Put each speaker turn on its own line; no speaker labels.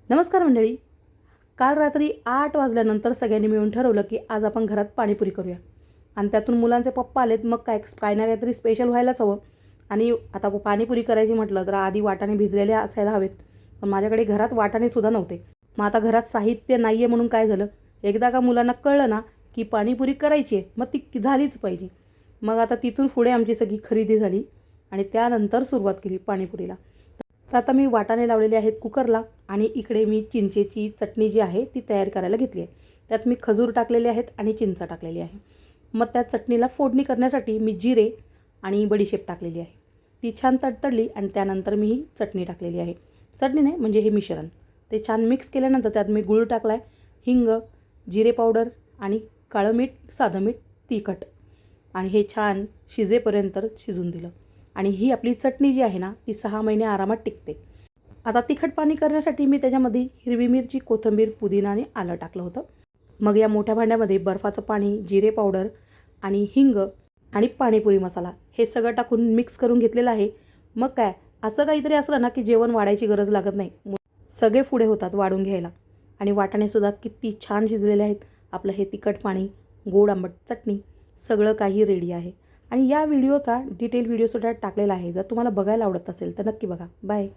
नमस्कार मंडळी. काल रात्री 8 वाजल्यानंतर सगळ्यांनी मिळून ठरवलं की आज आपण घरात पाणीपुरी करूया. आणि त्यातून मुलांचे पप्पा आलेत, मग काय ना काहीतरी स्पेशल व्हायलाच हवं. आणि आता पाणीपुरी करायची म्हटलं तर आधी वाटाणे भिजलेले असायला हवेत. पण माझ्याकडे घरात वाटाणेसुद्धा नव्हते. मग आता घरात साहित्य नाही आहे म्हणून काय झालं, एकदा का मुलांना कळलं ना की पाणीपुरी करायची आहे, मग ती झालीच पाहिजे. मग आता तिथून पुढे आमची सगळी खरेदी झाली आणि त्यानंतर सुरुवात केली पाणीपुरीला. तर आता मी वाटाणे लावलेले आहेत कुकरला आणि इकडे मी चिंचेची चटणी जी आहे ती तयार करायला घेतली आहे. त्यात मी खजूर टाकलेले आहेत आणि चिंच टाकलेली आहे. मग त्या चटणीला फोडणी करण्यासाठी मी जिरे आणि बडीशेप टाकलेली आहे. ती छान तडतडली आणि त्यानंतर मी ही चटणी टाकलेली आहे. चटणी नाही म्हणजे हे मिश्रण ते छान मिक्स केल्यानंतर त्यात मी गूळ टाकला आहे, हिंग, जिरे पावडर आणि काळं मीठ, साधं मीठ, तिखट आणि हे छान शिजेपर्यंत शिजून दिलं. आणि ही आपली चटणी जी आहे ना ती 6 महिने आरामात टिकते. आता तिखट पाणी करण्यासाठी मी त्याच्यामध्ये हिरवी मिरची, कोथिंबीर, पुदिना आणि आलं टाकलं होतं. मग या मोठ्या भांड्यामध्ये बर्फाचं पाणी, जिरे पावडर आणि हिंग आणि पाणीपुरी मसाला हे सगळं टाकून मिक्स करून घेतलेलं आहे. मग काय, असं काहीतरी असलं ना की जेवण वाढायची गरज लागत नाही. सगळे पुढे होतात वाढून घ्यायला. आणि वाटाणेसुद्धा किती छान शिजलेले आहेत. आपलं हे तिखट पाणी, गोड आंबट चटणी सगळं काही रेडी आहे. आणि या व्हिडिओचा डिटेल व्हिडिओसुद्धा टाकलेला आहे. जर तुम्हाला बघायला आवडत असेल तर नक्की बघा. बाय.